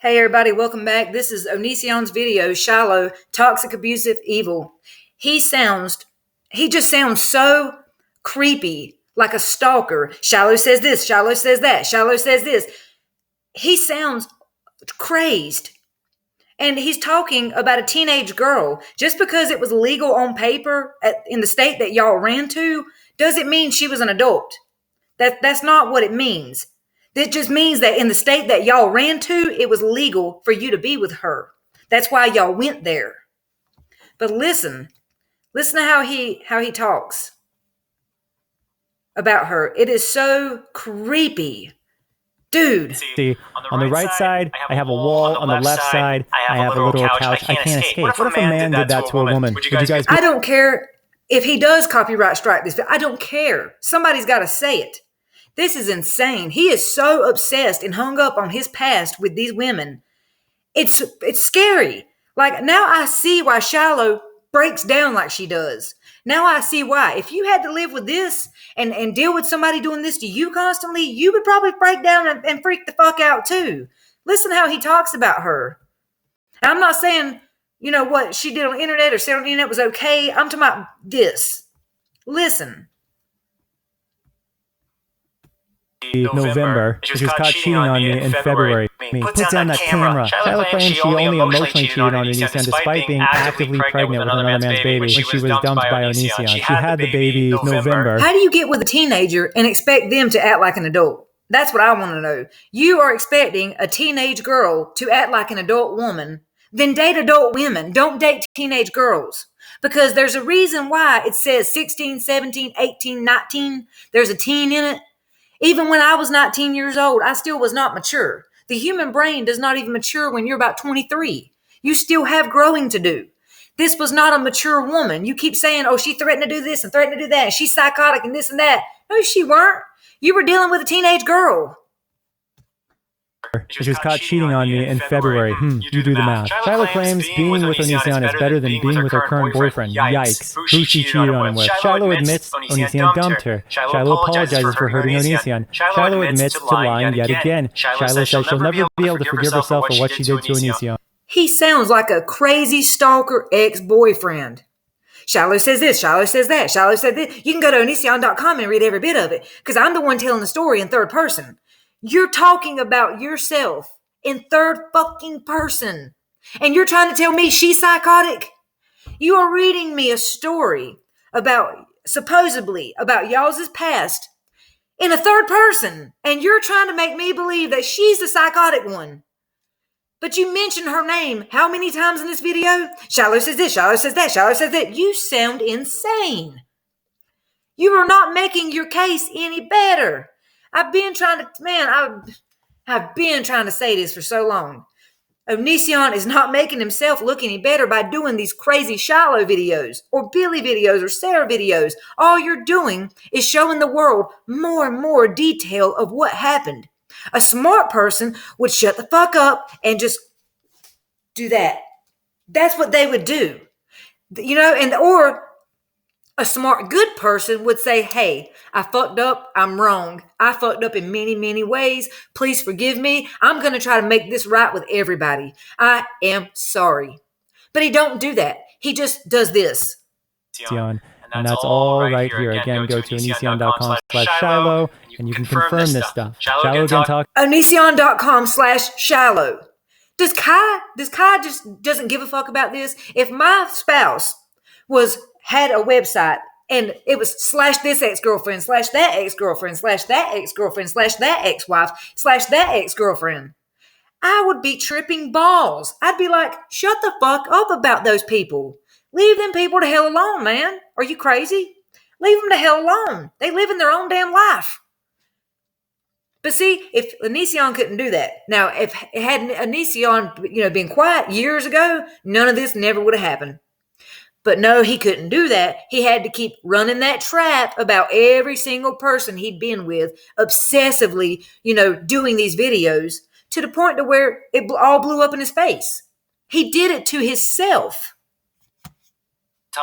Hey everybody, welcome back. This is Onision's video, Shiloh, Toxic, Abusive, Evil. He just sounds so creepy, like a stalker. Shiloh says this, Shiloh says that, Shiloh says this. He sounds crazed. And he's talking about a teenage girl. Just because it was legal on paper in the state that y'all ran to, doesn't mean she was an adult. That's not what it means. It just means that in the state that y'all ran to, it was legal for you to be with her. That's why y'all went there. But listen to how he talks about her. It is so creepy. Dude. See, on the right side, I have a wall. On the left side, I have a little couch. I can't escape. What if a man did that to a woman? Would you guys I don't care if he does copyright strike this. I don't care. Somebody's got to say it. This is insane. He is so obsessed and hung up on his past with these women. It's scary. Like, now I see why Shiloh breaks down like she does. Now I see why. If you had to live with this and deal with somebody doing this to you constantly, you would probably break down and freak the fuck out too. Listen how he talks about her. And I'm not saying, what she did on the internet or said on the internet was okay. I'm talking about this. Listen. November. She was caught cheating on me in February. Put down that camera. Shiloh claims she only emotionally cheated on Onision despite being actively pregnant with another man's baby when she was dumped by Onision. She had the baby November. How do you get with a teenager and expect them to act like an adult? That's what I want to know. You are expecting a teenage girl to act like an adult woman. Then date adult women. Don't date teenage girls. Because there's a reason why it says 16, 17, 18, 19. There's a teen in it. Even when I was 19 years old, I still was not mature. The human brain does not even mature when you're about 23. You still have growing to do. This was not a mature woman. You keep saying, oh, she threatened to do this and threatened to do that. And she's psychotic and this and that. No, she weren't. You were dealing with a teenage girl. She was caught cheating on me in February. You do the math. Shiloh claims being with Onision is better than being with her current boyfriend. Yikes. Who she cheated on him with. Shiloh admits Onision dumped her. Shiloh apologizes for hurting Onision. Shiloh admits to lying yet again. Shiloh says she'll never be able to forgive herself for what she did to Onision. He sounds like a crazy stalker ex-boyfriend. Shiloh says this, Shiloh says that, Shiloh said this. You can go to Onision.com and read every bit of it, because I'm the one telling the story in third person. You're talking about yourself in third fucking person. And you're trying to tell me she's psychotic? You are reading me a story supposedly about y'all's past in a third person. And you're trying to make me believe that she's the psychotic one. But you mentioned her name how many times in this video? Shiloh says this, Shiloh says that, Shiloh says that. You sound insane. You are not making your case any better. I've been trying to say this for so long. Onision is not making himself look any better by doing these crazy Shiloh videos or Billy videos or Sarah videos. All you're doing is showing the world more and more detail of what happened. A smart person would shut the fuck up and just do that. That's what they would do. Or a smart, good person would say, hey, I fucked up. I'm wrong. I fucked up in many, many ways. Please forgive me. I'm going to try to make this right with everybody. I am sorry. But he don't do that. He just does this. And that's all right here. Again, go to Onision.com/Shiloh and you can confirm this stuff. Shiloh again talk. Onision.com/Shiloh. Does Kai just doesn't give a fuck about this? If my spouse had a website and it was /this ex-girlfriend, /that ex-girlfriend, /that ex-girlfriend, /that ex-wife, /that ex-girlfriend, I would be tripping balls. I'd be like, shut the fuck up about those people. Leave them people to hell alone, man. Are you crazy? Leave them to hell alone. They live in their own damn life. But see, if Onision couldn't do that. Now, if had Onision, been quiet years ago, none of this never would have happened. But no, he couldn't do that. He had to keep running that trap about every single person he'd been with, obsessively, doing these videos to the point to where it all blew up in his face. He did it to himself.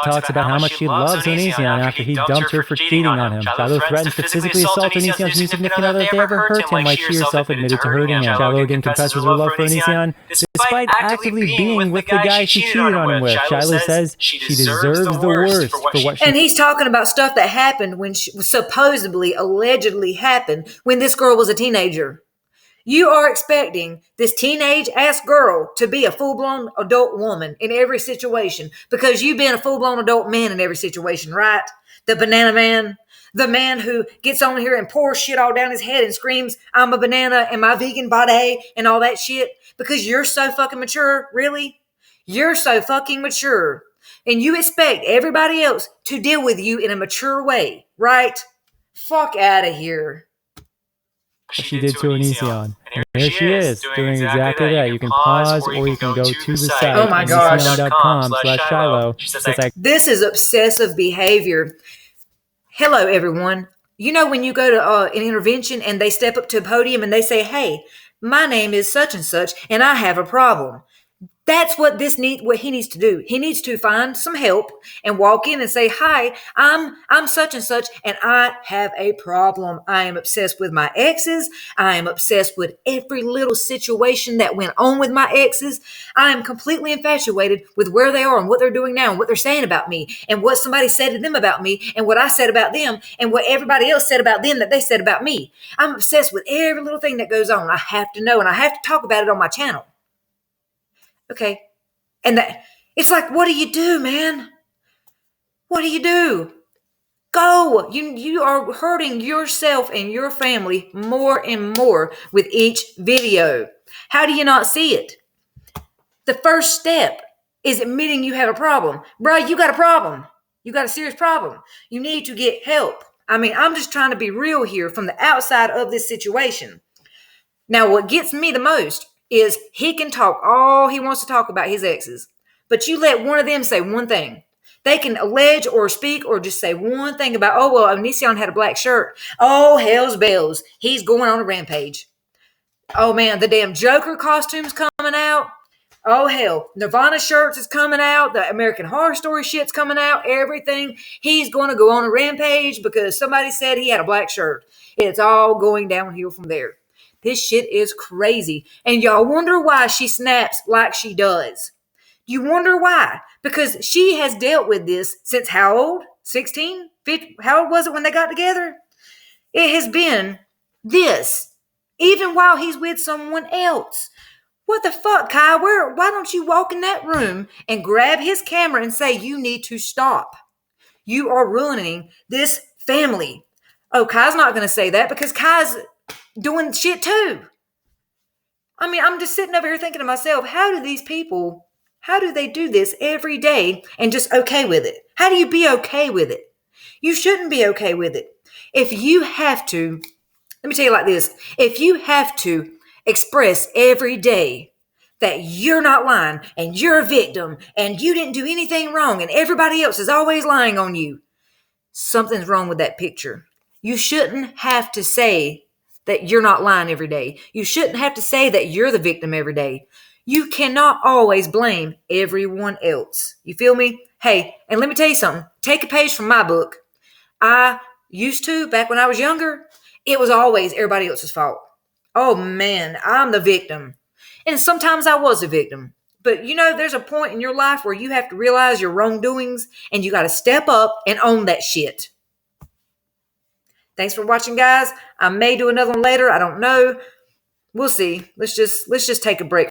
talks about how much she loves Onision after he dumped her for cheating on him. Shiloh threatens to physically assault Onision's new significant other if they ever hurt him, like she herself admitted to hurting him. Shiloh again confesses her love for Onision, despite actively being with the guy she cheated on him with. Shiloh says she deserves the worst for what she... And he's talking about stuff that happened when supposedly, allegedly happened when this girl was a teenager. You are expecting this teenage-ass girl to be a full-blown adult woman in every situation because you've been a full-blown adult man in every situation, right? The banana man, the man who gets on here and pours shit all down his head and screams, I'm a banana and my vegan body and all that shit because you're so fucking mature, really? You're so fucking mature. And you expect everybody else to deal with you in a mature way, right? Fuck out of here. She did to Onision. And here she is, doing exactly that. You can pause or you can go to the site. Oh my gosh. Onision.com/Shiloh. This is obsessive behavior. Hello, everyone. You know when you go to an intervention and they step up to a podium and they say, hey, my name is such and such and I have a problem. That's what he needs to do. He needs to find some help and walk in and say, hi, I'm such and such, and I have a problem. I am obsessed with my exes. I am obsessed with every little situation that went on with my exes. I am completely infatuated with where they are and what they're doing now and what they're saying about me and what somebody said to them about me and what I said about them and what everybody else said about them that they said about me. I'm obsessed with every little thing that goes on. I have to know, and I have to talk about it on my channel. Okay. And it's like, what do you do, man? What do you do? Go. You are hurting yourself and your family more and more with each video. How do you not see it? The first step is admitting you have a problem. Bro, you got a problem. You got a serious problem. You need to get help. I mean, I'm just trying to be real here from the outside of this situation. Now, what gets me the most is he can talk all he wants to talk about his exes, but you let one of them say one thing. They can allege or speak or just say one thing about, oh, well, Onision had a black shirt. Oh, hell's bells. He's going on a rampage. Oh, man, the damn Joker costume's coming out. Oh, hell, Nirvana shirts is coming out. The American Horror Story shit's coming out. Everything. He's going to go on a rampage because somebody said he had a black shirt. It's all going downhill from there. This shit is crazy. And y'all wonder why she snaps like she does. You wonder why? Because she has dealt with this since how old? 16? 15? How old was it when they got together? It has been this. Even while he's with someone else. What the fuck, Kai? Why don't you walk in that room and grab his camera and say, you need to stop. You are ruining this family. Oh, Kai's not going to say that because Kai's doing shit too. I mean, I'm just sitting over here thinking to myself, how do they do this every day and just okay with it? How do you be okay with it? You shouldn't be okay with it. If you have to, let me tell you like this, if you have to express every day that you're not lying and you're a victim and you didn't do anything wrong and everybody else is always lying on you, something's wrong with that picture. You shouldn't have to say that you're not lying every day. You shouldn't have to say that you're the victim every day. You cannot always blame everyone else. You feel me? Hey, and let me tell you something. Take a page from my book. I used to, back when I was younger, it was always everybody else's fault. Oh man, I'm the victim. And sometimes I was a victim. But you know, there's a point in your life where you have to realize your wrongdoings and you got to step up and own that shit. Thanks for watching, guys. I may do another one later. I don't know. We'll see. Let's just take a break.